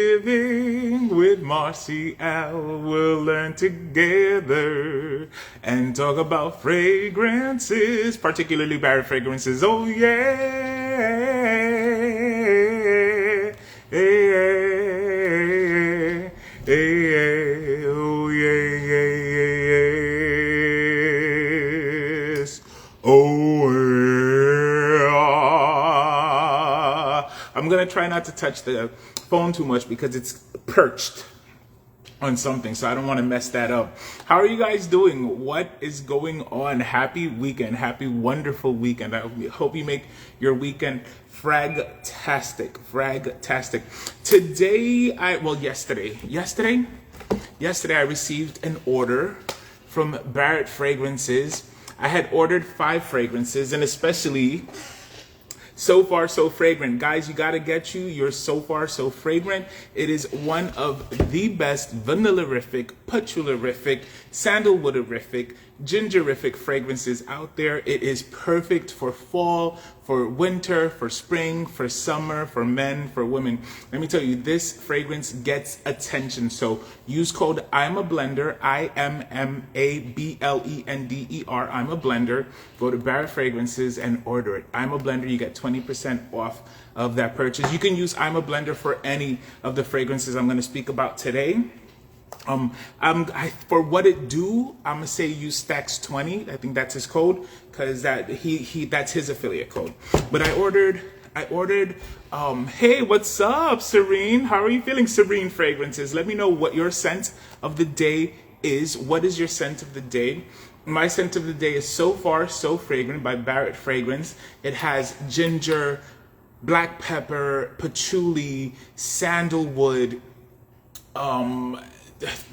Living with Marcy L, we'll learn together and talk about fragrances, particularly Barrett fragrances. Oh yeah, yeah, yeah, oh yeah, yes, oh yeah. I'm gonna try not to touch the phone too much because it's perched on something, so I don't want to mess that up. How are you guys doing? What is going on? Happy weekend. Happy wonderful weekend. I hope you make your weekend fragtastic. Today yesterday I received an order from Barrett Fragrances. I had ordered 5 fragrances, and especially So Far So Fragrant. Guys, you gotta get your So Far So Fragrant. It is one of the best vanillarific, patchoularific, sandalwooderific, gingerific fragrances out there. It is perfect for fall, for winter, for spring, for summer, for men, for women. Let me tell you, this fragrance gets attention. So use code I'm a Blender, IMMABLENDER. I'm a Blender. Go to Barrett Fragrances and order it. I'm a Blender. You get 20% off of that purchase. You can use I'm a Blender for any of the fragrances I'm going to speak about today. For what it do, I'm gonna say use Stacks 20. I think that's his code, because that's his affiliate code. But I ordered. Hey, what's up, Serene? How are you feeling, Serene Fragrances? Let me know what your scent of the day is. What is your scent of the day? My scent of the day is So Far So Fragrant by Barrett Fragrance. It has ginger, black pepper, patchouli, sandalwood,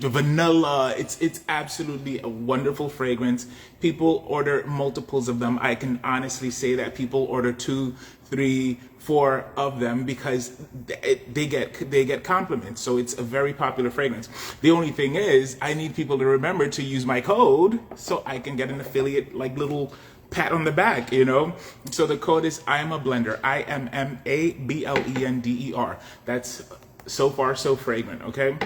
the vanilla. It's absolutely a wonderful fragrance. People order multiples of them. I can honestly say that people order 2, 3, 4 of them because they get compliments. So it's a very popular fragrance. The only thing is, I need people to remember to use my code so I can get an affiliate, like, little pat on the back, you know? So the code is I'm a Blender, IMMABLENDER. That's So Far So Fragrant, okay?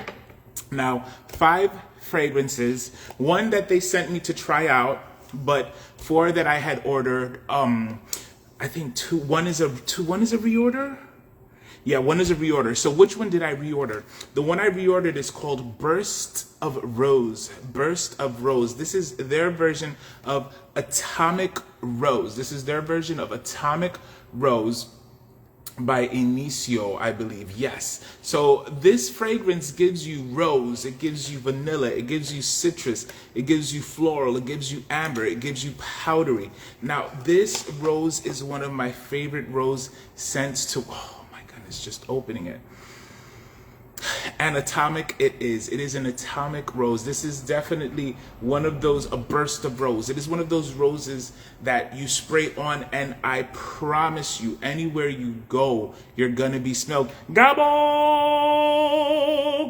Now, 5 fragrances, one that they sent me to try out, but 4 that I had ordered. I think one is a reorder. Yeah, one is a reorder. So which one did I reorder? The one I reordered is called Burst of Rose. Burst of Rose. This is their version of Atomic Rose. By Inicio, I believe. Yes. So this fragrance gives you rose, it gives you vanilla, it gives you citrus, it gives you floral, it gives you amber, it gives you powdery. Now, this rose is one of my favorite rose scents to, oh my goodness, just opening it. An atomic it is. It is an atomic rose. This is definitely one of those, a burst of rose. It is one of those roses that you spray on, and I promise you, anywhere you go, you're gonna be smelled. Gabo,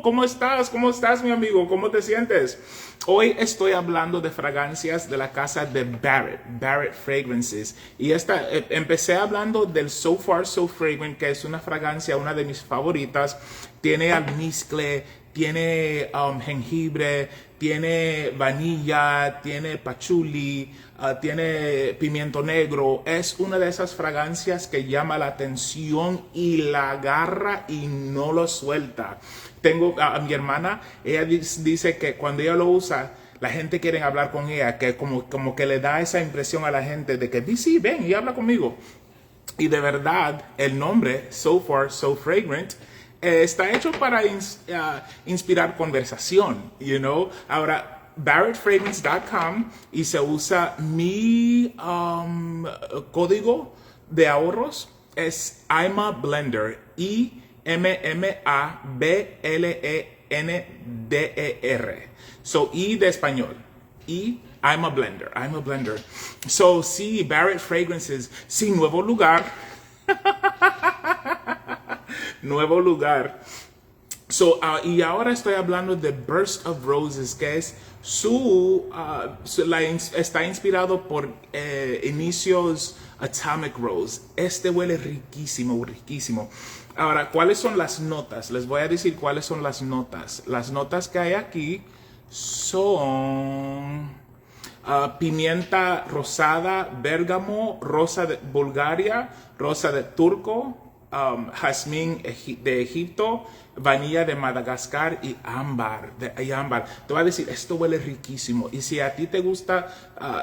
¿cómo estás? ¿Cómo estás, mi amigo? ¿Cómo te sientes? Hoy estoy hablando de fragancias de la casa de Barrett Fragrances. Y empecé hablando del So Far So Fragrant, que es una fragancia, una de mis favoritas. Tiene almizcle, tiene jengibre, tiene vanilla, tiene patchouli, tiene pimiento negro. Es una de esas fragancias que llama la atención y la agarra y no lo suelta. Tengo a mi hermana, ella dice que cuando ella lo usa, la gente quiere hablar con ella, que como que le da esa impresión a la gente de que sí, ven y habla conmigo. Y de verdad, el nombre, So Far So Fragrant, está hecho para inspirar conversación, you know. Ahora, barrettfragrance.com, y se usa mi código de ahorros, es I'm a Blender, IMMABLENDER. So, I de español. I'm a Blender. So, sí, Barrett Fragrances, sí, nuevo lugar. Nuevo lugar. So, y ahora estoy hablando de Burst of Roses, que es está inspirado por Inicios Atomic Rose. Este huele riquísimo, riquísimo. Ahora, ¿cuáles son las notas? Les voy a decir cuáles son las notas. Las notas que hay aquí son pimienta rosada, bérgamo, rosa de Bulgaria, rosa de turco, jazmín de Egipto, vanilla de Madagascar y ámbar. Te voy a decir, esto huele riquísimo. Y si a ti te gusta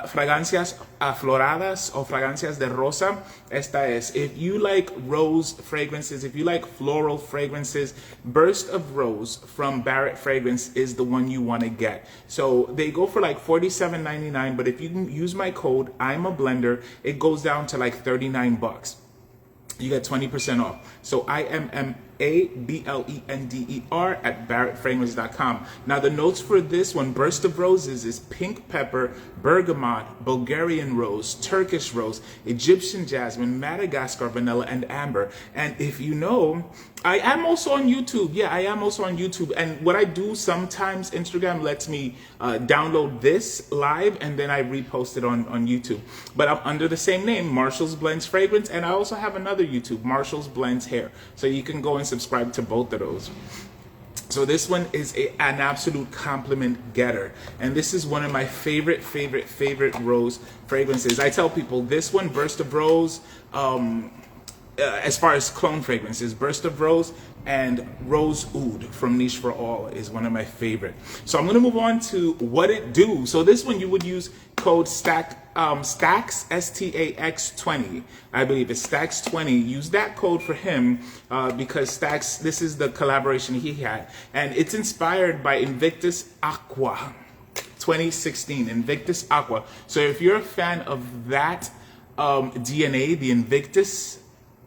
fragancias afloradas o fragancias de rosa, esta es. If you like rose fragrances, if you like floral fragrances, Burst of Rose from Barrett Fragrance is the one you want to get. So they go for like $47.99, but if you use my code, I'm a blender, it goes down to like $39. You get 20% off. So IMMABLENDER at barrettfragrance.com. Now the notes for this one, Burst of Roses, is pink pepper, bergamot, Bulgarian rose, Turkish rose, Egyptian jasmine, Madagascar vanilla, and amber. And if you know, I am also on YouTube. Yeah, I am also on YouTube. And what I do sometimes, Instagram lets me download this live and then I repost it on YouTube. But I'm under the same name, Marshall's Blends Fragrance. And I also have another YouTube, Marshall's Blends Hair. So you can go and subscribe to both of those. So this one is an absolute compliment getter. And this is one of my favorite rose fragrances. I tell people this one, Burst of Rose, as far as clone fragrances, Burst of Rose and Rose Oud from Niche for All is one of my favorite. So I'm going to move on to What It Do. So this one you would use code STAX, STAX20. I believe it's STAX20. Use that code for him because Stax, this is the collaboration he had. And it's inspired by Invictus Aqua 2016, Invictus Aqua. So if you're a fan of that DNA, the Invictus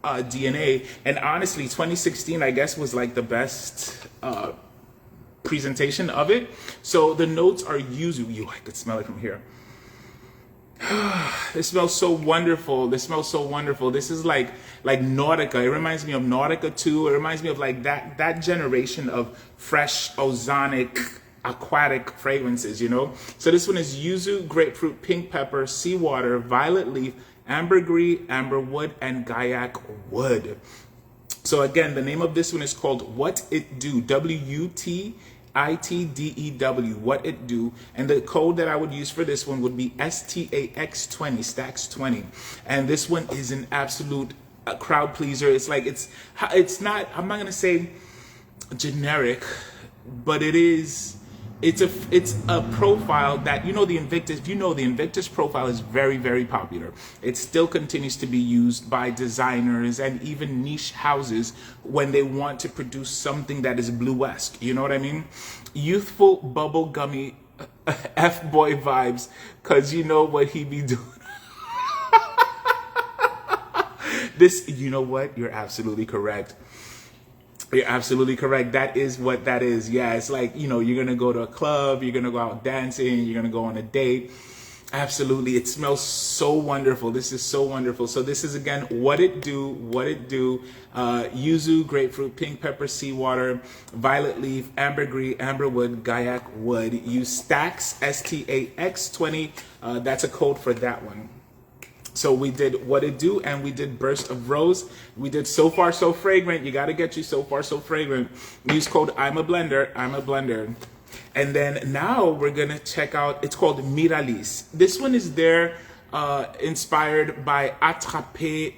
DNA, and honestly 2016 I guess was like the best presentation of it. So the notes are yuzu. I could smell it from here. This smells so wonderful. This smells so wonderful. This is like Nautica. It reminds me of Nautica too. It reminds me of like that generation of fresh ozonic aquatic fragrances, you know. So this one is yuzu, grapefruit, pink pepper, seawater, violet leaf, ambergris, amberwood, and gaiac wood. So again, the name of this one is called What It Do, WUTITDEW, What It Do. And the code that I would use for this one would be STAX20, STAX20. And this one is an absolute crowd pleaser. It's like, it's not, I'm not going to say generic, but it is. It's a profile that, you know, the Invictus, if you know, the Invictus profile is very popular. It still continues to be used by designers and even niche houses when they want to produce something that is blue-esque, you know what I mean? Youthful, bubblegummy, F-boy vibes, because you know what he be doing. This, you know what? You're absolutely correct. You're absolutely correct. That is what that is. Yeah, it's like, you know, you're going to go to a club, you're going to go out dancing, you're going to go on a date. Absolutely. It smells so wonderful. This is so wonderful. So this is, again, What It Do, What It Do. Yuzu, grapefruit, pink pepper, seawater, violet leaf, ambergris, amberwood, gaiac wood. Use STAX, STAX20. That's a code for that one. So we did What It Do and we did Burst of Rose. We did So Far So Fragrant. You got to get you So Far So Fragrant. Use code I'm a Blender. And then now we're going to check out, it's called Miralis. This one is there inspired by Attraper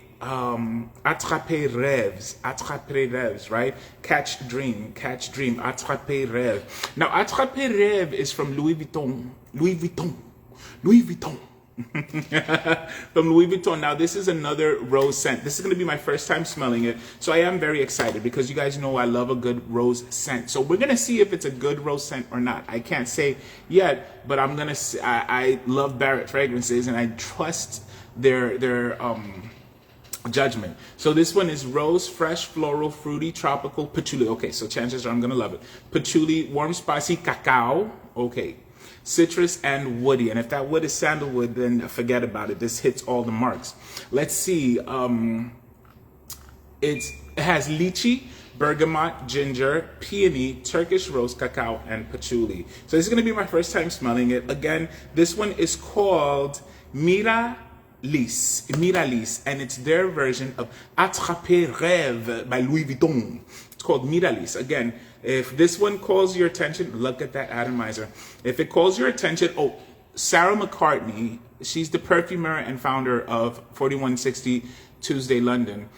rêves, right? Catch dream, Attraper rêve. Now Attraper rêve is from Louis Vuitton. From Louis Vuitton. Now this is another rose scent. This is going to be my first time smelling it, so I am very excited because you guys know I love a good rose scent. So we're going to see if it's a good rose scent or not. I can't say yet, but I'm going to I love Barrett fragrances and I trust their judgment. So this one is rose, fresh, floral, fruity, tropical, patchouli. Okay, so chances are I'm going to love it. Patchouli, warm, spicy, cacao. Okay. Citrus and woody, and if that wood is sandalwood, then forget about it. This hits all the marks. Let's see. It has lychee, bergamot, ginger, peony, Turkish rose, cacao, and patchouli. So this is going to be my first time smelling it. Again, this one is called Miralis. Miralis, and it's their version of Attraper Rêve by Louis Vuitton. It's called Miralis. Again, if this one calls your attention, look at that atomizer. If it calls your attention, oh, Sarah McCartney, she's the perfumer and founder of 4160 Tuesday London.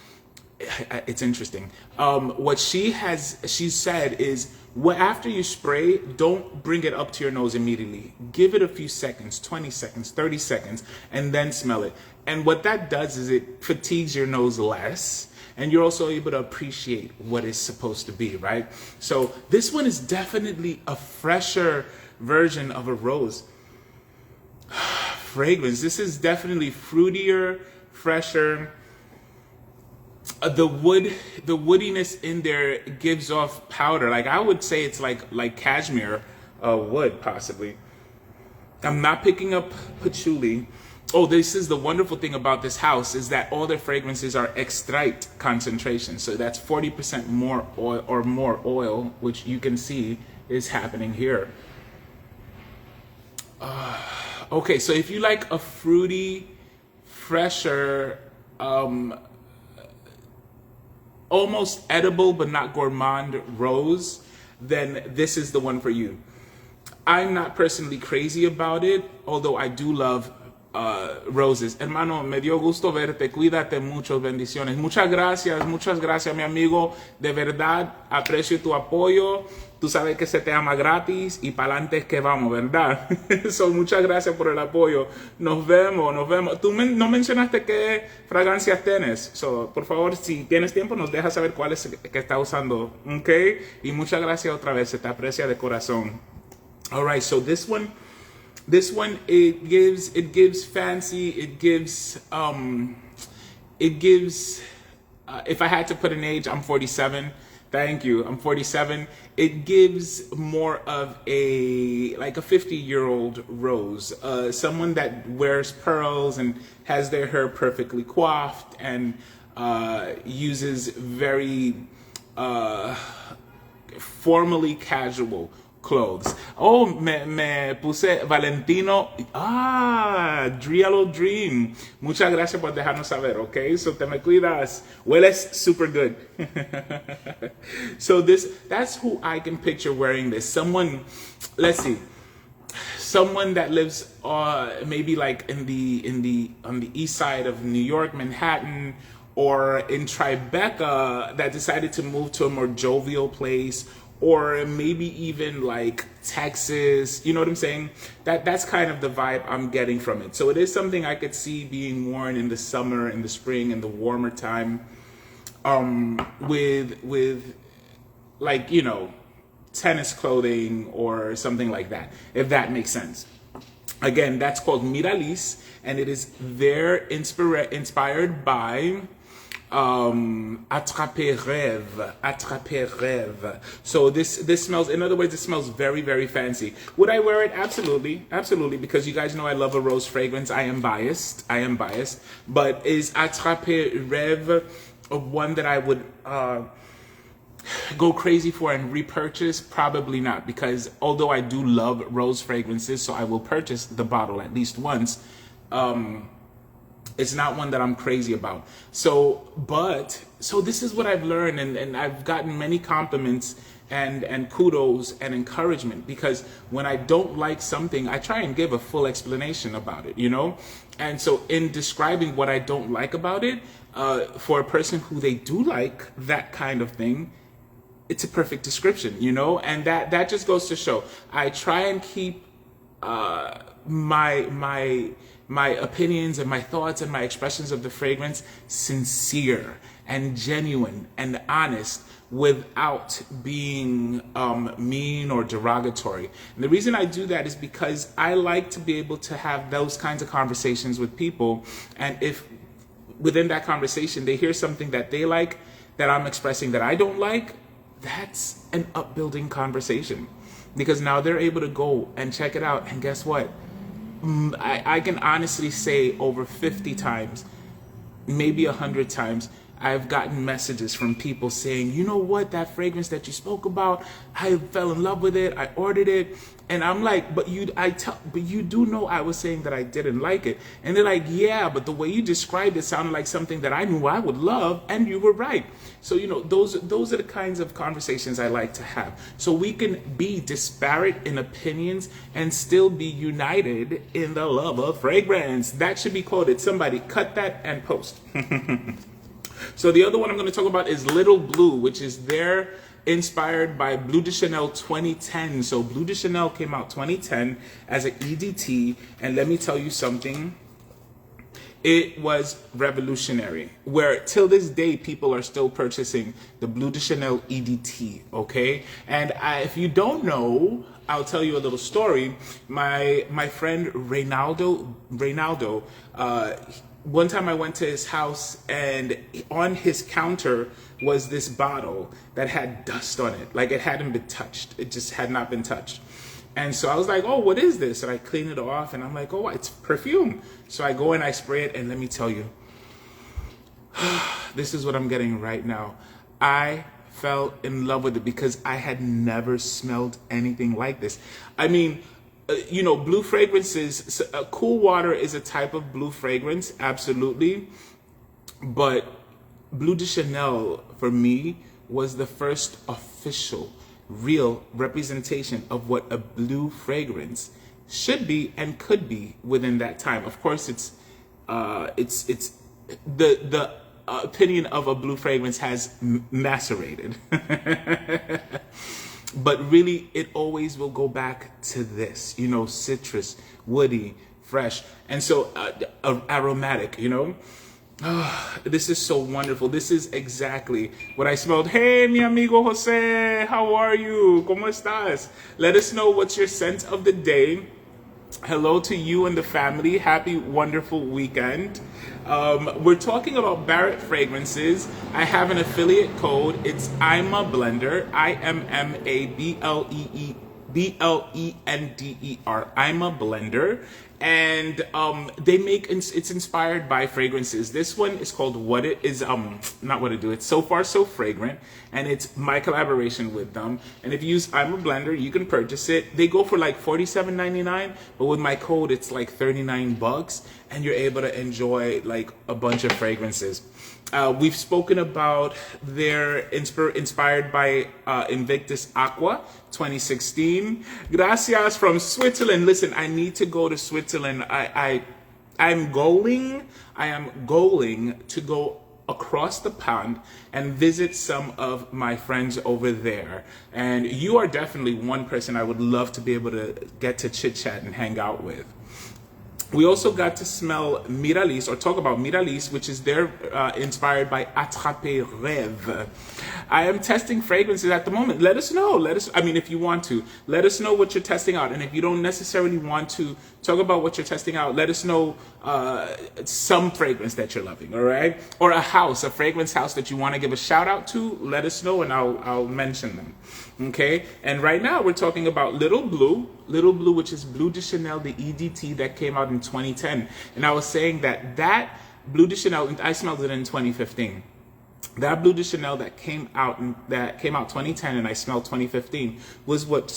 It's interesting. What she said is, after you spray, don't bring it up to your nose immediately. Give it a few seconds, 20 seconds, 30 seconds, and then smell it. And what that does is it fatigues your nose less, and you're also able to appreciate what it's supposed to be, right? So this one is definitely a fresher version of a rose fragrance. This is definitely fruitier, fresher. The woodiness in there gives off powder. Like, I would say it's like cashmere wood, possibly. I'm not picking up patchouli. Oh, this is the wonderful thing about this house, is that all their fragrances are extract concentration. So that's 40% more oil, which you can see is happening here. Okay, so if you like a fruity, fresher, almost edible but not gourmand rose, then this is the one for you. I'm not personally crazy about it, although I do love roses. Hermano, me dio gusto verte. Cuídate mucho. Bendiciones. Muchas gracias, mi amigo. De verdad, aprecio tu apoyo. Tú sabes que se te ama gratis y para adelante es que vamos, ¿verdad? So, muchas gracias por el apoyo. Nos vemos. Tú no mencionaste qué fragancias tienes. So, por favor, si tienes tiempo, nos dejas saber cuáles que está usando. ¿Ok? Y muchas gracias otra vez. Se te aprecia de corazón. All right, so this one, it gives fancy, it gives, if I had to put an age, I'm 47. Thank you. I'm 47. It gives more of like a 50-year-old rose, someone that wears pearls and has their hair perfectly coiffed and uses very formally casual clothes. Oh, me puse Valentino. Drialo Dream. Muchas gracias por dejarnos saber, okay? So te me cuidas. Hueles super good. So that's who I can picture wearing this. Someone, let's see. Someone that lives maybe like on the east side of New York, Manhattan, or in Tribeca, that decided to move to a more jovial place, or maybe even like Texas, you know what I'm saying? That's kind of the vibe I'm getting from it. So it is something I could see being worn in the summer, in the spring, in the warmer time, with like, you know, tennis clothing or something like that, if that makes sense. Again, that's called Miralis, and it is inspired by Attraper Rêve. So this smells, in other words, it smells very, very fancy. Would I wear it? Absolutely, because you guys know I love a rose fragrance. I am biased, but is Attraper Rêve one that I would go crazy for and repurchase? Probably not, because although I do love rose fragrances, so I will purchase the bottle at least once, it's not one that I'm crazy about. So this is what I've learned, and I've gotten many compliments and kudos and encouragement, because when I don't like something, I try and give a full explanation about it, you know? And so in describing what I don't like about it, for a person who they do like that kind of thing, it's a perfect description, you know? And that just goes to show, I try and keep my opinions and my thoughts and my expressions of the fragrance sincere and genuine and honest, without being mean or derogatory. And the reason I do that is because I like to be able to have those kinds of conversations with people, and if within that conversation they hear something that they like that I'm expressing that I don't like, that's an upbuilding conversation, because now they're able to go and check it out, and guess what? I can honestly say over 50 times, maybe 100 times, I've gotten messages from people saying, you know what, that fragrance that you spoke about, I fell in love with it, I ordered it. And I'm like, but you do know I was saying that I didn't like it. And they're like, yeah, but the way you described it sounded like something that I knew I would love, and you were right. So, those are the kinds of conversations I like to have. So we can be disparate in opinions and still be united in the love of fragrance. That should be quoted. Somebody cut that and post. So the other one I'm going to talk about is Little Blue, which is inspired by Bleu de Chanel 2010. So Bleu de Chanel came out 2010 as an EDT, and let me tell you something. It was revolutionary, where till this day people are still purchasing the Bleu de Chanel EDT, okay? And if you don't know, I'll tell you a little story. My friend Reynaldo, one time I went to his house, and on his counter was this bottle that had dust on it. Like, it hadn't been touched. It just had not been touched. And so I was like, oh, what is this? And I clean it off, and I'm like, oh, it's perfume. So I go and I spray it, and let me tell you, this is what I'm getting right now. I fell in love with it because I had never smelled anything like this. I mean, blue fragrances, Cool Water is a type of blue fragrance, absolutely. But Bleu de Chanel, for me, was the first official, real representation of what a blue fragrance should be and could be within that time. Of course, it's the opinion of a blue fragrance has macerated. But really, it always will go back to this, citrus, woody, fresh, and so aromatic, This is so wonderful. This is exactly what I smelled. Hey, mi amigo Jose, how are you? ¿Cómo estás? Let us know what's your scent of the day. Hello to you and the family. Happy, wonderful weekend. We're talking about Barrett fragrances. I have an affiliate code. It's I'm a Blender. IMMABLENDER. I'm a Blender. And it's inspired by fragrances. This one is called What It Is, not What It Do, it's So Far So Fragrant, and it's my collaboration with them. And if you use I'm a Blender, you can purchase it. They go for like $47.99, but with my code it's like $39, and you're able to enjoy like a bunch of fragrances. We've spoken about their inspired by Invictus Aqua 2016. Gracias from Switzerland. Listen, I need to go to Switzerland. I am going to go across the pond and visit some of my friends over there. And you are definitely one person I would love to be able to get to chit chat and hang out with. We also got to smell Miralis, or talk about Miralis, which is inspired by Attraper Rêve. I am testing fragrances at the moment. Let us know. If you want to, let us know what you're testing out. And if you don't necessarily want to talk about what you're testing out, let us know some fragrance that you're loving, all right? Or a fragrance house that you want to give a shout out to, let us know and I'll mention them. Okay, and right now we're talking about Little Blue, which is Bleu de Chanel, the EDT that came out in 2010. And I was saying that Bleu de Chanel, I smelled it in 2015. That Bleu de Chanel that came out 2010 and I smelled 2015 was what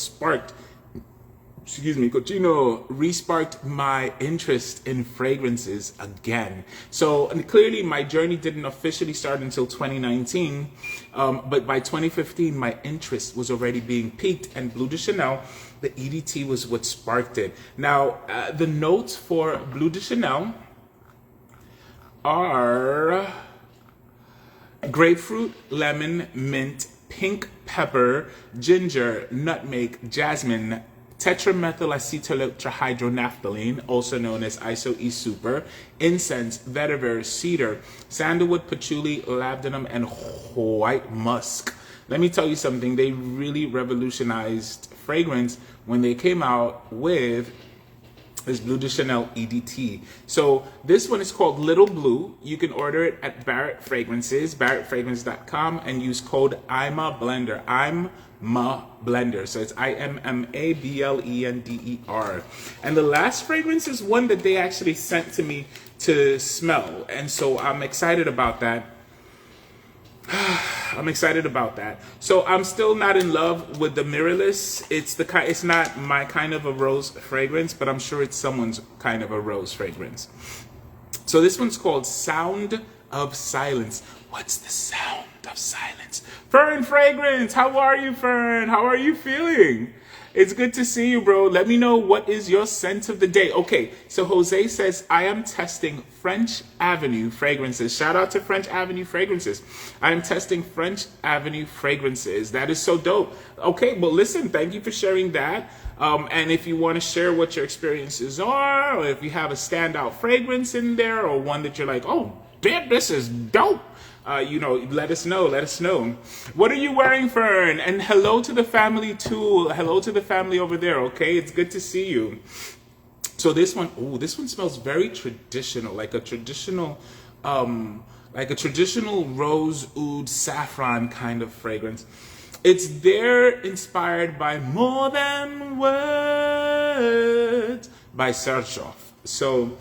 re-sparked my interest in fragrances again. So clearly my journey didn't officially start until 2019, but by 2015 my interest was already being piqued, and Bleu de Chanel, the EDT, was what sparked it. Now, the notes for Bleu de Chanel are grapefruit, lemon, mint, pink pepper, ginger, nutmeg, jasmine, tetramethylacetyl-tetrahydronaphthalene, also known as ISO-E Super, incense, vetiver, cedar, sandalwood, patchouli, labdanum, and white musk. Let me tell you something, they really revolutionized fragrance when they came out with this Bleu de Chanel EDT. So this one is called Little Blue. You can order it at Barrett Fragrances, barrettfragrance.com, and use code IMA Blender. Blender. So it's IMMABLENDER. And the last fragrance is one that they actually sent to me to smell. And so I'm excited about that. I'm excited about that. So I'm still not in love with the mirrorless. It's not my kind of a rose fragrance, but I'm sure it's someone's kind of a rose fragrance. So this one's called Sound of Silence. What's the sound of silence? Fern Fragrance. How are you, Fern? How are you feeling? It's good to see you, bro. Let me know what is your scent of the day. Okay, so Jose says, I am testing French Avenue fragrances. Shout out to French Avenue fragrances. I am testing French Avenue fragrances. That is so dope. Okay, well, listen, thank you for sharing that. And if you want to share what your experiences are, or if you have a standout fragrance in there, or one that you're like, oh, damn, this is dope. Let us know. Let us know. What are you wearing, Fern? And hello to the family too. Hello to the family over there. Okay, it's good to see you. So this one smells very traditional, like a traditional rose oud saffron kind of fragrance. It's there inspired by More Than Words by Sergioff. So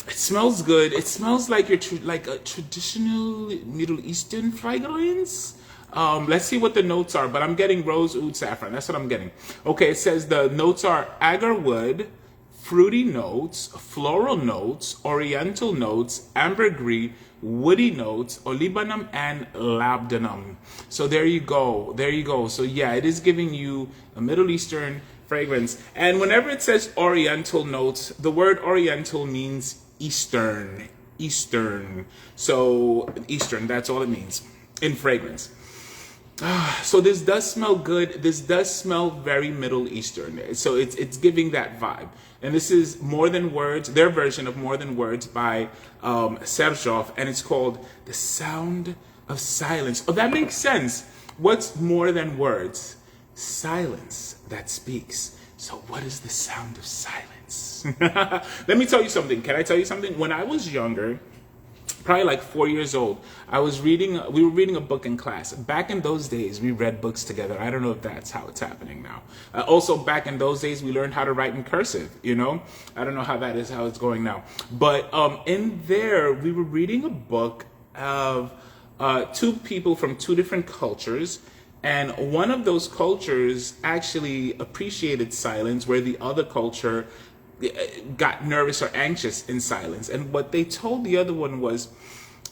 it smells good. It smells like like a traditional Middle Eastern fragrance. Let's see what the notes are, but I'm getting rose oud saffron. That's what I'm getting. Okay, it says the notes are agar wood, fruity notes, floral notes, oriental notes, ambergris, woody notes, olibanum, and labdanum. So there you go. There you go. So yeah, it is giving you a Middle Eastern fragrance. And whenever it says oriental notes, the word oriental means Eastern. So Eastern, that's all it means in fragrance. So this does smell good. This does smell very Middle Eastern. So it's giving that vibe. And this is More Than Words, their version of More Than Words by Sergioff, and it's called The Sound of Silence. Oh, that makes sense. What's more than words? Silence that speaks. So what is the sound of silence? Let me tell you something. Can I tell you something? When I was younger, probably like 4 years old, we were reading a book in class. Back in those days, we read books together. I don't know if that's how it's happening now. Also, back in those days, we learned how to write in cursive, I don't know how it's going now. But in there, we were reading a book of two people from two different cultures. And one of those cultures actually appreciated silence, where the other culture got nervous or anxious in silence. And what they told the other one was,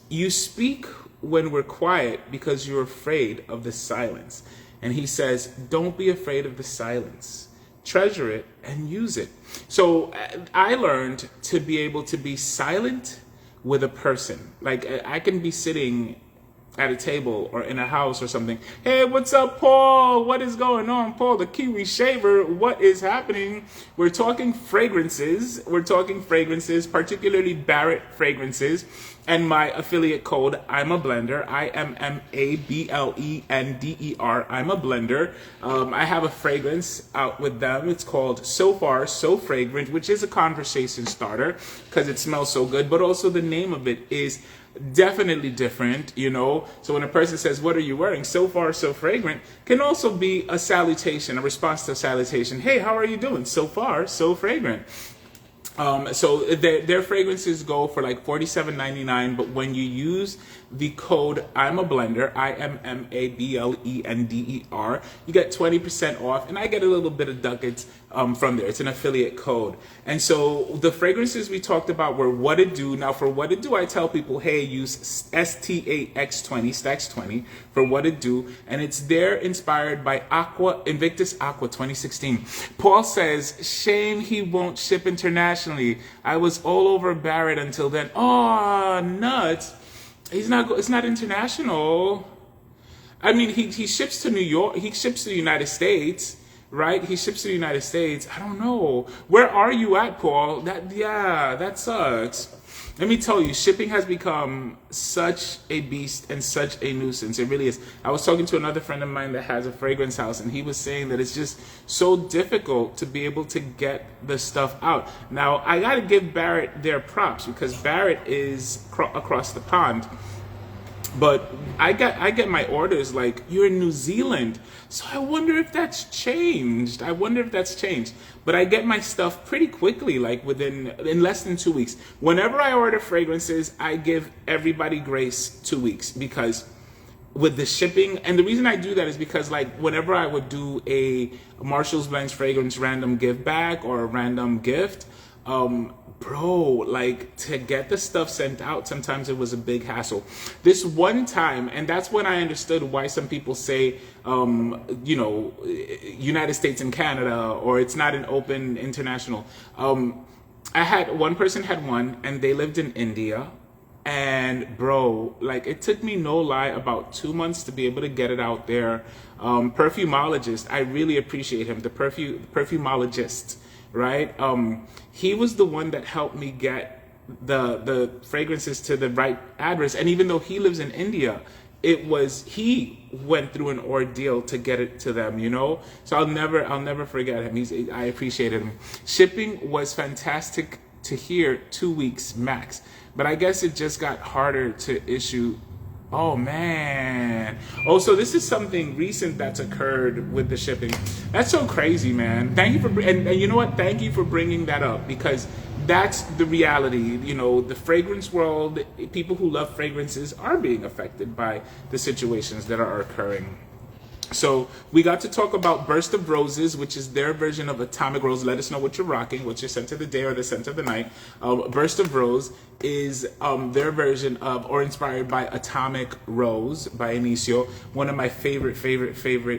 you speak when we're quiet because you're afraid of the silence. And he says, don't be afraid of the silence. Treasure it and use it. So I learned to be able to be silent with a person. Like I can be sitting at a table or in a house or something. Hey, what's up, Paul? What is going on, Paul? The Kiwi Shaver. What is happening? We're talking fragrances. Particularly Barrett fragrances. And my affiliate code, I'm a blender. IMMABLENDER. I'm a blender. I have a fragrance out with them. It's called So Far So Fragrant, which is a conversation starter because it smells so good. But also the name of it is definitely different, So when a person says, what are you wearing? So Far So Fragrant can also be a salutation, a response to a salutation. Hey, how are you doing? So far, so fragrant. So their fragrances go for like $47.99, but when you use the code I'm a blender, IMMABLENDER, you get 20% off, and I get a little bit of ducats from there. It's an affiliate code. And so the fragrances we talked about were What It Do. Now for What It Do, I tell people, hey, use STAX20, Stacks 20 for What It Do, and it's there inspired by Invictus Aqua 2016. Paul says, shame he won't ship internationally. I was all over Barrett until then. Oh, nuts. It's not international. I mean, he ships to New York. He ships to the United States, right? He ships to the United States. I don't know. Where are you at, Paul? That sucks. Let me tell you, shipping has become such a beast and such a nuisance. It really is. I was talking to another friend of mine that has a fragrance house, and he was saying that it's just so difficult to be able to get the stuff out. Now, I got to give Barrett their props because Barrett is across the pond. But I get my orders like, you're in New Zealand. So I wonder if that's changed. But I get my stuff pretty quickly, like in less than 2 weeks. Whenever I order fragrances, I give everybody grace 2 weeks because with the shipping. And the reason I do that is because, like, whenever I would do a Marshall's Blends fragrance random give back or a random gift, bro, like, to get the stuff sent out, sometimes it was a big hassle. This one time, and that's when I understood why some people say, you know, United States and Canada, or it's not an open international. I had one person had one, and they lived in India. And bro, like, it took me, no lie, about 2 months to be able to get it out there. Perfumologist, I really appreciate him. The perfumologist, right? He was the one that helped me get the fragrances to the right address. And even though he lives in India, he went through an ordeal to get it to them, you know? So I'll never forget him. I appreciated him. Shipping was fantastic to hear, 2 weeks max. But I guess it just got harder to issue. Oh man. Oh, so this is something recent that's occurred with the shipping. That's so crazy, man. Thank you for, and you know what? Thank you for bringing that up, because that's the reality. You know, the fragrance world, people who love fragrances are being affected by the situations that are occurring. So we got to talk about Burst of Roses, which is their version of Atomic Rose. Let us know what you're rocking, what's your scent of the day or the scent of the night. Burst of Rose is their version of, or inspired by, Atomic Rose by Inicio, one of my favorite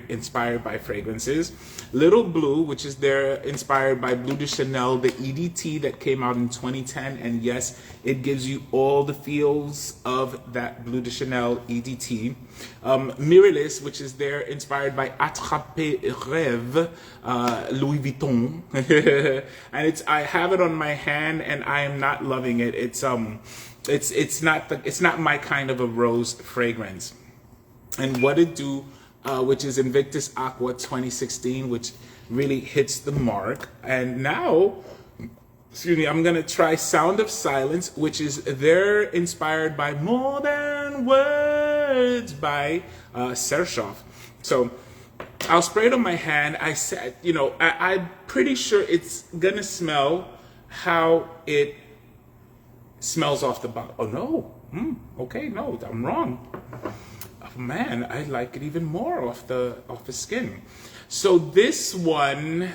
inspired by fragrances. Little Blue, which is their inspired by Bleu de Chanel, the EDT that came out in 2010, and yes, it gives you all the feels of that Bleu de Chanel EDT. Miralis, which is their inspired by Attrapé Rêve, Louis Vuitton, and I have it on my hand, and I am not loving it. It's not my kind of a rose fragrance. And What It Do, which is Invictus Aqua 2016, which really hits the mark. And now, excuse me, I'm gonna try Sound of Silence, which is they're inspired by More Than Words by Sershov. So I'll spray it on my hand. I said, you know, I'm pretty sure it's gonna smell how it smells off the bottle. Oh no, okay, no, I'm wrong. Oh, man, I like it even more off the skin. So this one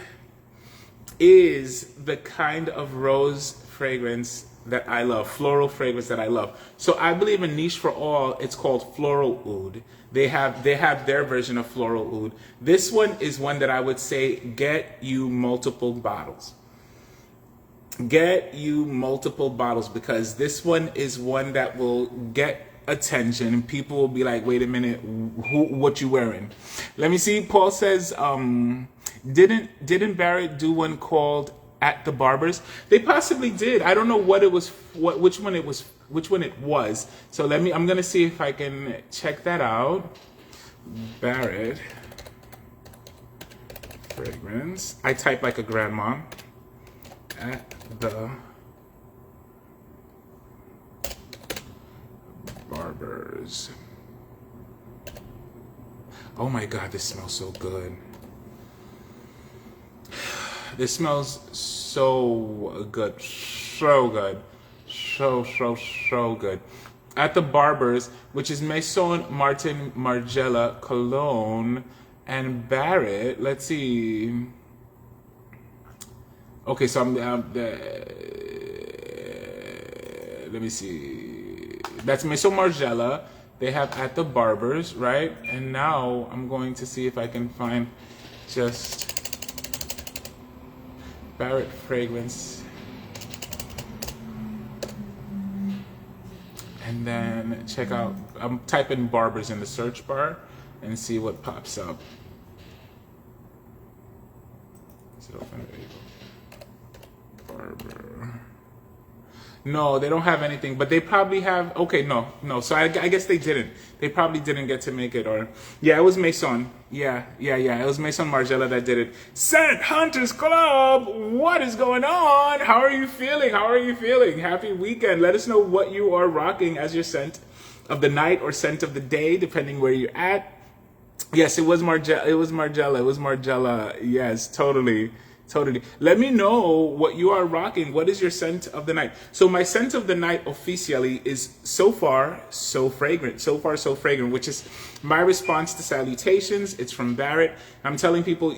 is the kind of rose fragrance that I love, floral fragrance that I love. So I believe in Niche for All, it's called Floral Oud. They have their version of Floral Oud. This one is one that I would say, get you multiple bottles. Get you multiple bottles, because this one is one that will get attention, and people will be like, wait a minute, what you wearing? Let me see. Paul says, didn't Barrett do one called At the Barbers? They possibly did. I don't know what it was, which one it was. So I'm gonna see if I can check that out. Barrett fragrance. I type like a grandma. At the Barbers. Oh my God, this smells so good. This smells so good. So good. So good. At the Barbers, which is Maison Martin Margiela Cologne and Barrett. Let's see. Okay, so let me see. That's Maison Margiela. They have At the Barbers, right? And now I'm going to see if I can find just Barrett fragrance. And then check out, I'm typing Barbers in the search bar and see what pops up. Is it open? There you go. Barber. No, they don't have anything, but they probably have, okay, no. So I guess they didn't. They probably didn't get to make it, or, yeah, it was Maison. Yeah. It was Maison Margiela that did it. Scent Hunters Club, what is going on? How are you feeling? Happy weekend. Let us know what you are rocking as your scent of the night or scent of the day, depending where you're at. Yes, it was Margiela. Yes, totally. Totally. Let me know what you are rocking. What is your scent of the night? So my scent of the night officially is So Far, So Fragrant. So Far, So Fragrant, which is my response to salutations. It's from Barrett. I'm telling people,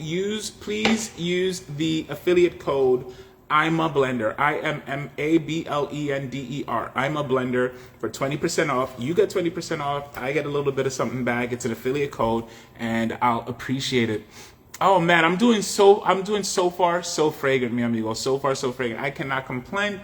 please use the affiliate code I'm a Blender. IMMABLENDER. I'm a Blender for 20% off. You get 20% off. I get a little bit of something back. It's an affiliate code, and I'll appreciate it. Oh man, I'm doing so far so fragrant, mi amigo. So far so fragrant. I cannot complain.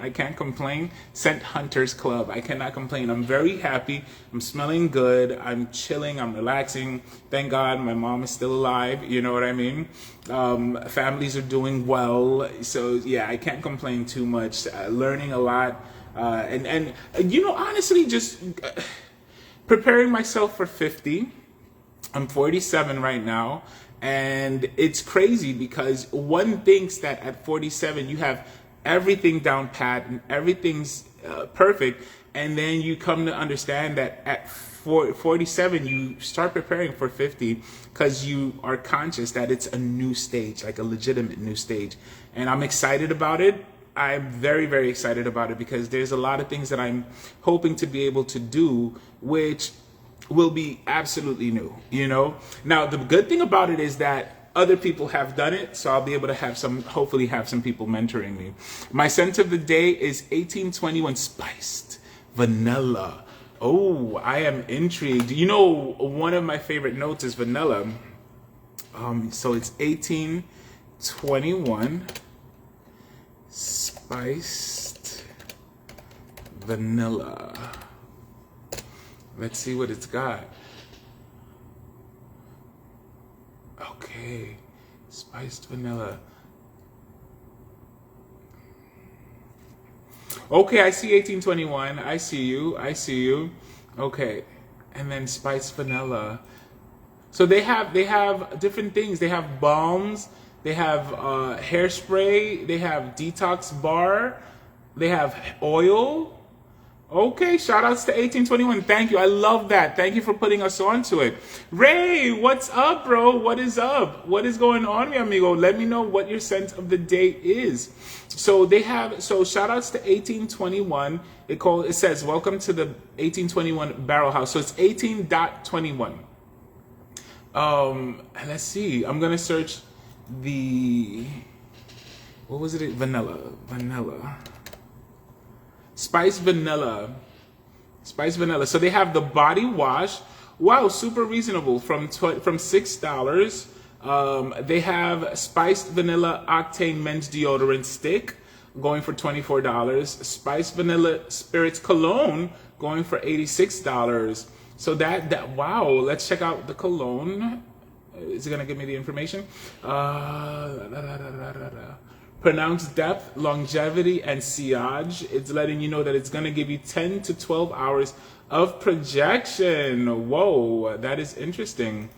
I can't complain. Scent Hunters Club. I cannot complain. I'm very happy. I'm smelling good. I'm chilling. I'm relaxing. Thank God my mom is still alive. You know what I mean? Families are doing well. So yeah, I can't complain too much. Learning a lot. And you know, honestly, just preparing myself for 50. I'm 47 right now, and it's crazy because one thinks that at 47 you have everything down pat and everything's perfect, and then you come to understand that at 47 you start preparing for 50 because you are conscious that it's a new stage, like a legitimate new stage, and I'm excited about it. I'm very, very excited about it because there's a lot of things that I'm hoping to be able to do, which will be absolutely new, you know? Now, the good thing about it is that other people have done it, so I'll be able to hopefully have some people mentoring me. My scent of the day is 1821 Spiced Vanilla. Oh, I am intrigued. You know, one of my favorite notes is vanilla. So it's 1821 Spiced Vanilla. Let's see what it's got. Okay, spiced vanilla. Okay, I see 1821. I see you. Okay, and then spiced vanilla. So they have different things. They have balms. They have hairspray. They have detox bar. They have oil. Okay, shout outs to 1821. Thank you. I love that. Thank you for putting us on to it. Ray, what's up, bro? What is up? What is going on, mi amigo? Let me know what your scent of the day is. So shout outs to 1821. It says, welcome to the 1821 Barrel House. So it's 18.21. Let's see. I'm going to search what was it? Vanilla. Spiced vanilla. So they have the body wash. Wow, super reasonable from $6. They have spiced vanilla octane men's deodorant stick going for $24. Spiced vanilla spirits cologne going for $86. So wow, let's check out the cologne. Is it gonna give me the information? Pronounced depth, longevity, and sillage. It's letting you know that it's going to give you 10 to 12 hours of projection. Whoa, that is interesting.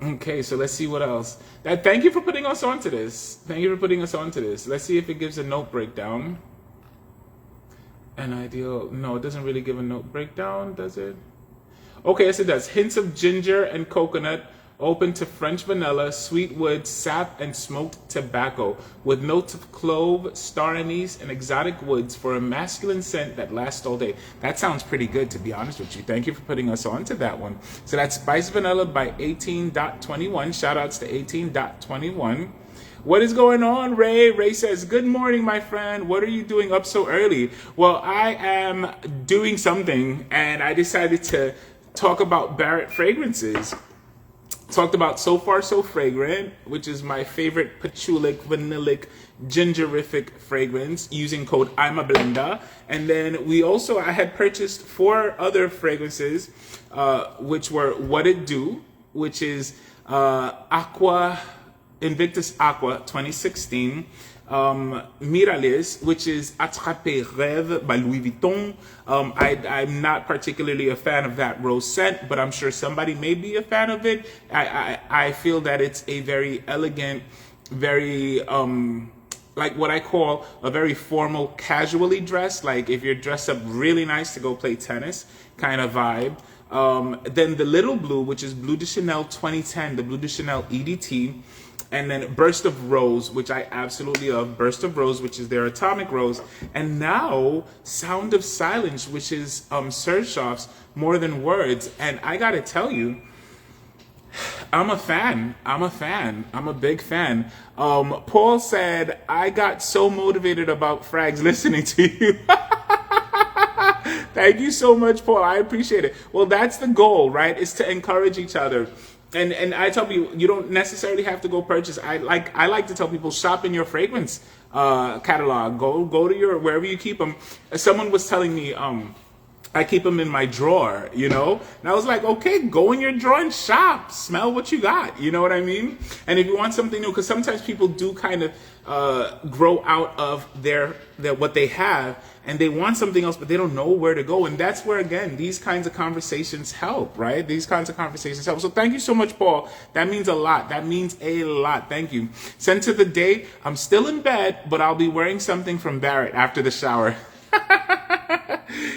Okay, so let's see what else. Thank you for putting us onto this. Let's see if it gives a note breakdown. No, it doesn't really give a note breakdown, does it? Okay, yes it does. Hints of ginger and coconut. Open to French vanilla, sweet wood, sap, and smoked tobacco, with notes of clove, star anise, and exotic woods for a masculine scent that lasts all day. That sounds pretty good, to be honest with you. Thank you for putting us on to that one. So that's Spiced Vanilla by 18.21. Shout outs to 18.21. What is going on, Ray? Ray says, good morning, my friend. What are you doing up so early? Well, I am doing something, and I decided to talk about Barrett fragrances. Talked about So Far So Fragrant, which is my favorite patchouli, vanillic, gingerific fragrance using code I'm a Blender. And then I had purchased 4 other fragrances, which were What It Do, which is Invictus Aqua 2016. Mirales, which is Attrapé Rêve by Louis Vuitton. I'm not particularly a fan of that rose scent, but I'm sure somebody may be a fan of it. I feel that it's a very elegant, very like what I call a very formal, casually dressed, like if you're dressed up really nice to go play tennis kind of vibe. Then the Little Blue, which is Bleu de Chanel 2010, the Bleu de Chanel EDT. and then Burst of Rose, which I absolutely love. Burst of Rose, which is their Atomic Rose. And now Sound of Silence, which is Sershoff's More Than Words. And I gotta tell you, I'm a fan. I'm a big fan. Paul said, I got so motivated about frags listening to you. Thank you so much, Paul. I appreciate it. Well, that's the goal, right? Is to encourage each other. And I tell people, you don't necessarily have to go purchase. I like to tell people, shop in your fragrance catalog. Go to your, wherever you keep them. Someone was telling me, I keep them in my drawer, you know? And I was like, okay, go in your drawer and shop. Smell what you got, you know what I mean? And if you want something new, because sometimes people do kind of grow out of their what they have, and they want something else, but they don't know where to go. And that's where, again, these kinds of conversations help, right? These kinds of conversations help. So thank you so much, Paul. That means a lot. That means a lot. Thank you. Scent of the day, I'm still in bed, but I'll be wearing something from Barrett after the shower.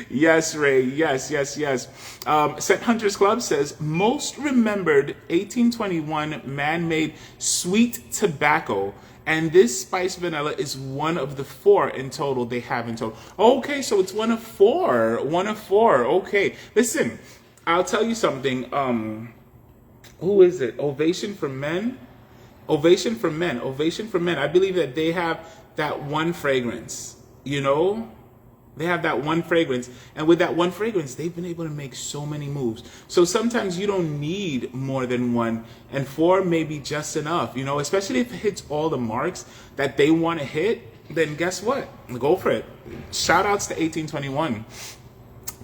Yes, Ray. Yes. Scent Hunters Club says, most remembered 1821 man-made sweet tobacco. And this spiced vanilla is one of the 4 in total they have in total. Okay, so it's one of 4. Okay. Listen, I'll tell you something. Who is it? Ovation for Men? Ovation for Men. I believe that they have that one fragrance, you know? They have that one fragrance, and with that one fragrance, they've been able to make so many moves. So sometimes you don't need more than one, and 4 may be just enough, you know, especially if it hits all the marks that they want to hit, then guess what? Go for it. Shout outs to 1821.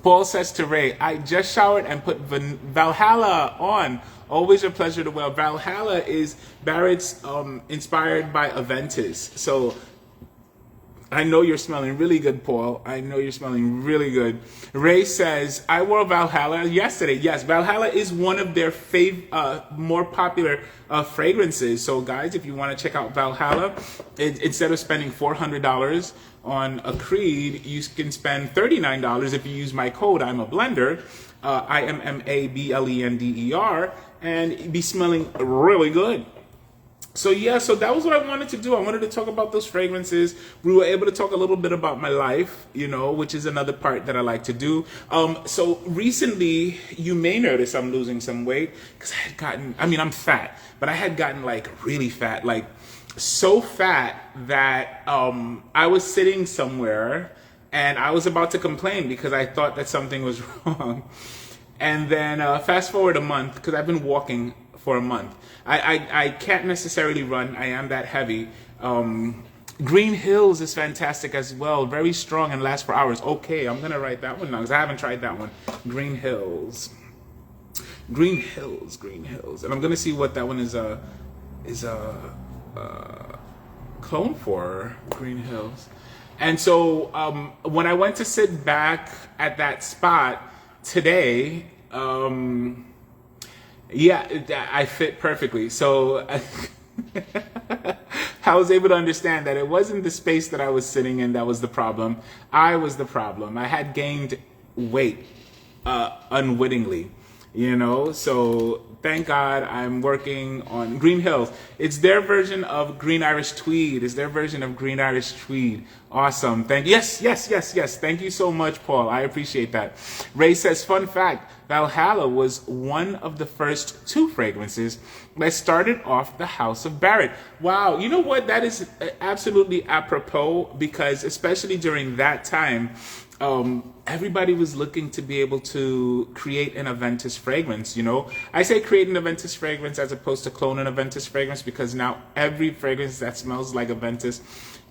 Paul says to Ray, I just showered and put Valhalla on. Always a pleasure to wear. Valhalla is Barrett's inspired by Aventus. So I know you're smelling really good, Paul. I know you're smelling really good. Ray says, I wore Valhalla yesterday. Yes, Valhalla is one of their more popular fragrances. So guys, if you want to check out Valhalla, instead of spending $400 on a Creed, you can spend $39 if you use my code, I'm a blender, IMMABLENDER, and be smelling really good. So yeah, so that was what I wanted to do. I wanted to talk about those fragrances. We were able to talk a little bit about my life, you know, which is another part that I like to do. So recently, you may notice I'm losing some weight because I'm fat, but I had gotten like really fat, like so fat that I was sitting somewhere and I was about to complain because I thought that something was wrong. And then fast forward a month, because I've been walking for a month. I can't necessarily run. I am that heavy. Green Hills is fantastic as well. Very strong and lasts for hours. Okay, I'm going to write that one down because I haven't tried that one. Green Hills. And I'm going to see what that one is a clone for. Green Hills. And so when I went to sit back at that spot today, yeah, I fit perfectly. So I was able to understand that it wasn't the space that I was sitting in that was the problem. I was the problem. I had gained weight unwittingly, you know. So thank God I'm working on Green Hills. It's their version of Green Irish Tweed. Awesome. Yes. Thank you so much, Paul. I appreciate that. Ray says, fun fact, Valhalla was one of the first 2 fragrances that started off the House of Barrett. Wow. You know what? That is absolutely apropos, because especially during that time, everybody was looking to be able to create an Aventus fragrance, you know. I say create an Aventus fragrance as opposed to clone an Aventus fragrance, because now every fragrance that smells like Aventus,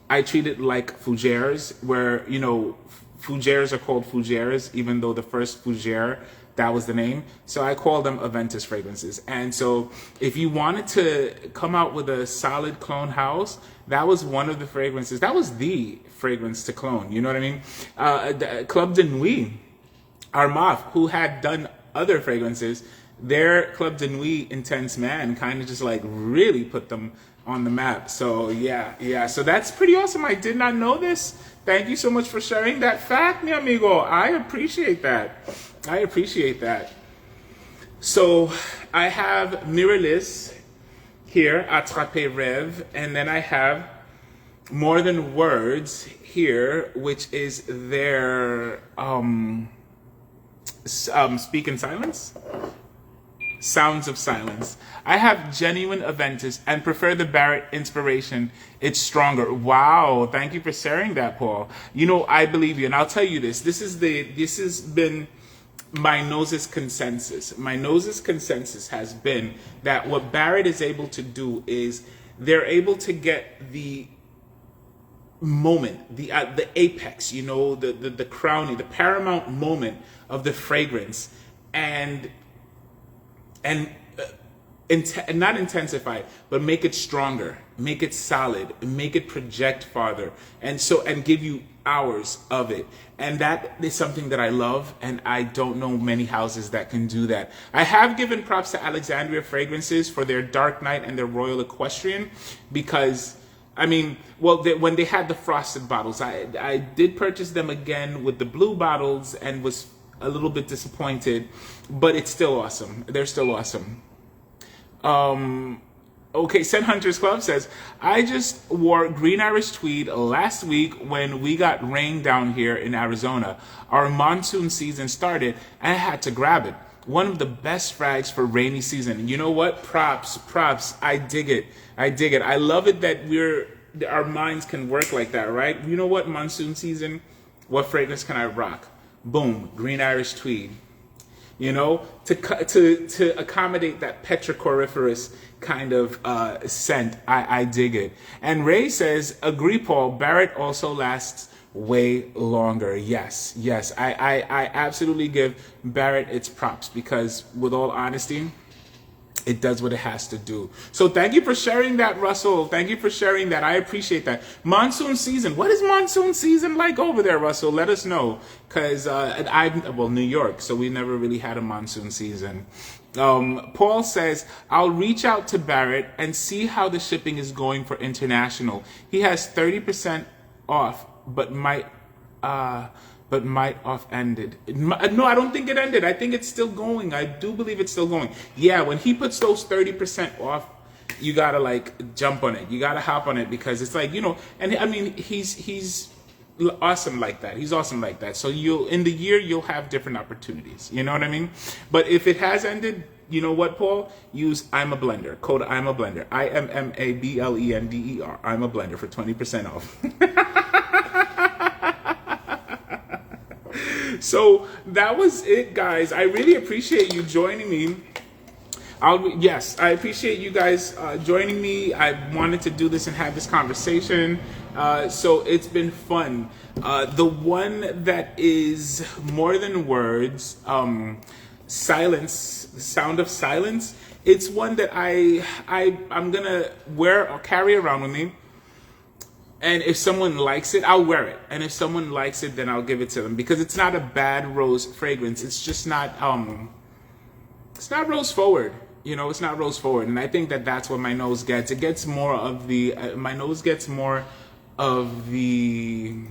I treat it like fougères, where, you know, fougères are called fougères, even though the first fougère, that was the name. So I call them Aventus fragrances. And so if you wanted to come out with a solid clone house, that was one of the fragrances. That was the fragrance to clone. You know what I mean? Club de Nuit, Armaf, who had done other fragrances, their Club de Nuit Intense Man kind of just like really put them on the map. So yeah. So that's pretty awesome. I did not know this. Thank you so much for sharing that fact, mi amigo. I appreciate that. So I have Mirrorless here, Attrape Rêve, and then I have More Than Words here, which is their Speak in Silence? Sounds of Silence. I have Genuine Aventus and prefer the Barrett Inspiration. It's stronger. Wow, thank you for sharing that, Paul. You know, I believe you, and I'll tell you this. This has been my nose's consensus. My nose's consensus has been that what Barrett is able to do is they're able to get the moment, the apex, you know, the crowning, the paramount moment of the fragrance, and not intensify, but make it stronger, make it solid, make it project farther, and give you hours of it. And that is something that I love, and I don't know many houses that can do that. I have given props to Alexandria Fragrances for their Dark Knight and their Royal Equestrian, because I mean, well, when they had the frosted bottles, I did purchase them again with the blue bottles and was a little bit disappointed, but it's still awesome. They're still awesome. Okay, Scent Hunters Club says, I just wore green Irish tweed last week when we got rain down here in Arizona. Our monsoon season started and I had to grab it. One of the best frags for rainy season. You know what? Props. I dig it. I love it that our minds can work like that, right? You know what? Monsoon season, what fragrance can I rock? Boom, green Irish tweed. You know, to accommodate that petrocoriferous kind of scent. I dig it. And Ray says, agree, Paul, Barrett also lasts way longer. Yes. I absolutely give Barrett its props, because with all honesty, it does what it has to do. So thank you for sharing that, Russell. Thank you for sharing that. I appreciate that. Monsoon season. What is monsoon season like over there, Russell? Let us know. Because New York, so we never really had a monsoon season. Paul says, I'll reach out to Barrett and see how the shipping is going for international. He has 30% off, but might off ended. No, I don't think it ended. I think it's still going. I do believe it's still going. Yeah, when he puts those 30% off, you gotta like jump on it. You gotta hop on it, because it's like, you know, and I mean, he's awesome like that. He's awesome like that. So in the year you'll have different opportunities. You know what I mean? But if it has ended, you know what, Paul? Use I'm a Blender. Code I'm a Blender. IMMABLENDER. I'm a Blender for 20% off. So that was it, guys. I really appreciate you joining me. Yes, I appreciate you guys joining me. I wanted to do this and have this conversation. So it's been fun. The one that is More Than Words, Silence, the Sound of Silence. It's one that I'm gonna wear or carry around with me. And if someone likes it, I'll wear it. And if someone likes it, then I'll give it to them, because it's not a bad rose fragrance. It's just not it's not rose forward. You know, it's not rose forward. And I think that that's what my nose gets. It gets more of the my nose gets more of the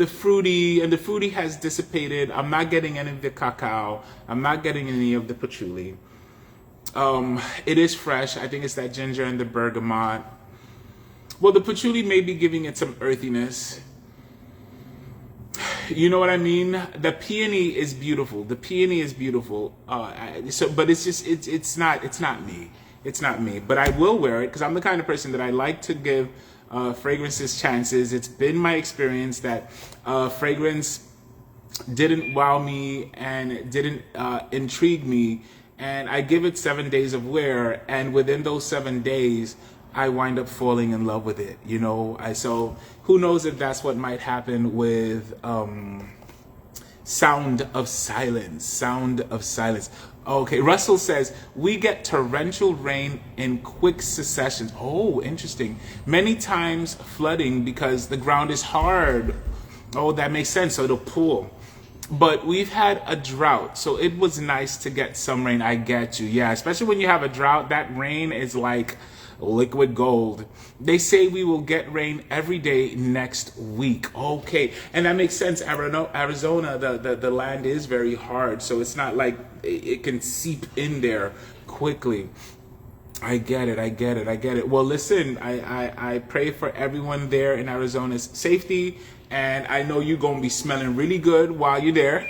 fruity, and the fruity has dissipated. I'm not getting any of the cacao. I'm not getting any of the patchouli. It is fresh. I think it's that ginger and the bergamot. Well, the patchouli may be giving it some earthiness. You know what I mean? The peony is beautiful. The peony is beautiful. But it's just it's not me. It's not me. But I will wear it, because I'm the kind of person that I like to give fragrances chances. It's been my experience that fragrance didn't wow me and didn't intrigue me. And I give it 7 days of wear, and within those 7 days, I wind up falling in love with it. You know, so who knows if that's what might happen with Sound of Silence. Sound of Silence. Okay, Russell says, we get torrential rain in quick succession. Oh, interesting. Many times flooding because the ground is hard. Oh, that makes sense. So it'll pool. But we've had a drought, so it was nice to get some rain. I get you. Yeah, especially when you have a drought, that rain is like liquid gold. They say we will get rain every day next week. Okay, and that makes sense. Arizona, the land is very hard, so it's not like it can seep in there quickly. I get it. I get it. I get it. Well, listen, I pray for everyone there in Arizona's safety. And I know you're going to be smelling really good while you're there.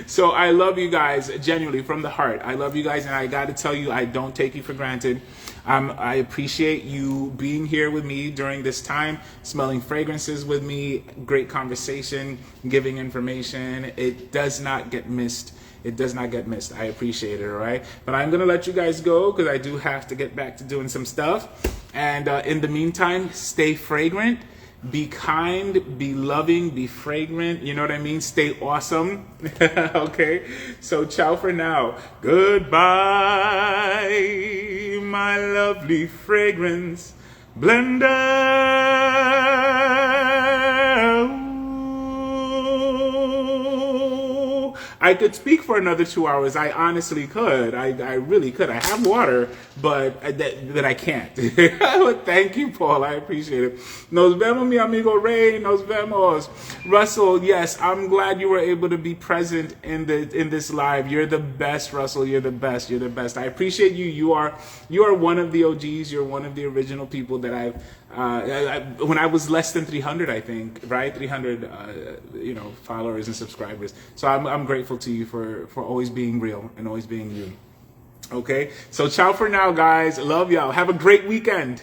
So I love you guys, genuinely, from the heart. I love you guys, and I got to tell you, I don't take you for granted. I appreciate you being here with me during this time, smelling fragrances with me, great conversation, giving information. It does not get missed. It does not get missed. I appreciate it, all right? But I'm going to let you guys go because I do have to get back to doing some stuff. And in the meantime, stay fragrant, be kind, be loving, be fragrant. You know what I mean? Stay awesome. Okay? So ciao for now. Goodbye, my lovely fragrance blender. I could speak for another 2 hours. I honestly could. I really could. I have water, but that I can't. But thank you, Paul. I appreciate it. Nos vemos, mi amigo Ray. Nos vemos. Russell, yes, I'm glad you were able to be present in this live. You're the best, Russell. You're the best. You're the best. I appreciate you. You are one of the OGs. You're one of the original people that I've when I was less than 300, I think, right? 300, followers and subscribers. So I'm grateful to you for always being real and always being you. Okay? So ciao for now, guys. Love y'all. Have a great weekend.